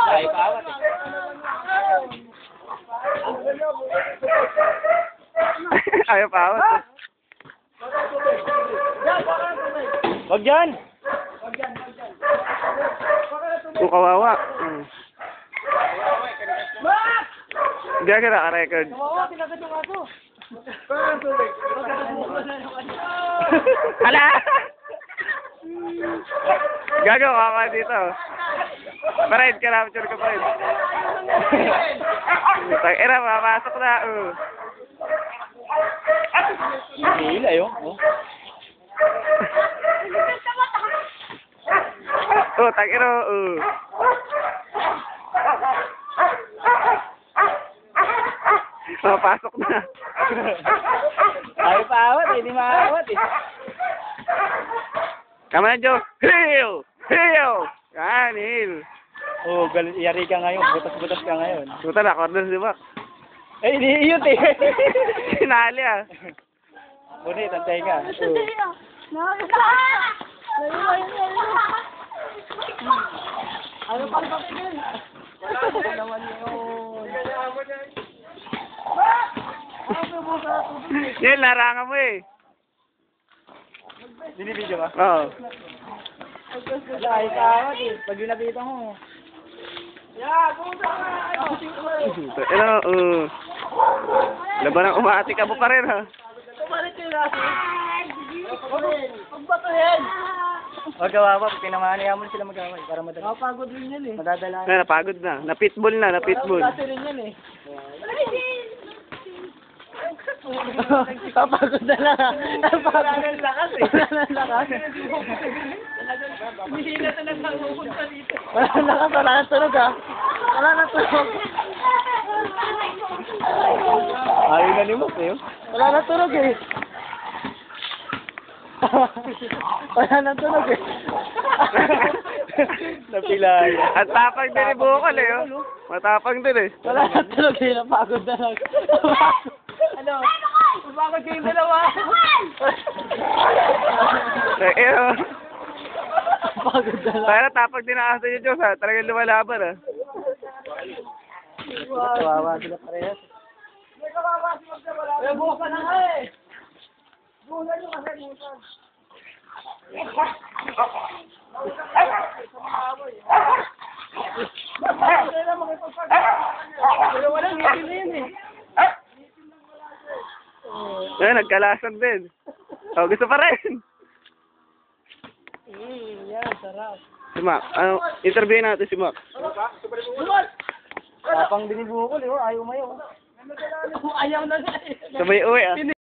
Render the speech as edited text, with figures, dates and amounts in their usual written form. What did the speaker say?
Ay, paawat eh. Ayaw pa awat. Wag yan! Kawawa. Gaga naka-record. Kawawa, tinagad yung aso. Hala! Gaga ka dito. Pared, capture ka pared. Tag-ina, papasok na. Hila yun. Tag-ina. Papasok na. Ay, paawat eh. Hindi maawat eh. Come on, Joe. Heal! Heal! Yan, heal. Oh, yari ka ngayon. Butas-butas ka ngayon. Puta na, corner si Mac. Eh, iniiyot eh. Sinali ah. Bunit, antay ka. Ano pa rin patigil? Wala naman yun. Yan, larangan mo eh. Binibidyo ba? Oo. Wala, ay paawat eh. Pag yung napitan mo. Laban ang umati ka mo pa rin ha. Kumalit yung aso. Pagbato-yan. Huwag kawawa, pag pinamanihan mo sila magkaway para madali. Napagod rin yan eh. Madadala. Na, napagod na. Na-pitbull na, na-pitbull. Kasi rin yan eh. Napagod na lang. Napagod na lakas eh. Lakas. Hindi na talaga pupunta dito. Wala lakas, wala nang tunog ah. Wala nang tunog. Ayaw na ni Mas eh. Wala nang tunog eh. Wala nang tunog eh. Napilay. At tapang din ni Bukol eh. Oh. Matapang din eh. Wala nang tunog eh. Napagod na lang. Ano? Napagod kayong dalawa. Napagod na lang. Kaya tapang din ang aso niyo, Diyos ha. Talagang lumalaban ha. Kawawa sila parehas. May buka na nga eh. Buka nyo kasi buka. Pero walang ngipin na yun eh. Ayan, nagkalasan din. Oh, gusto pa rin. Yan, sarap. Si Mac. Ano, interview natin si Mac. Tapang binibukol eh. Ayaw mayo. Ayaw na nga eh. Sabay uwi ah.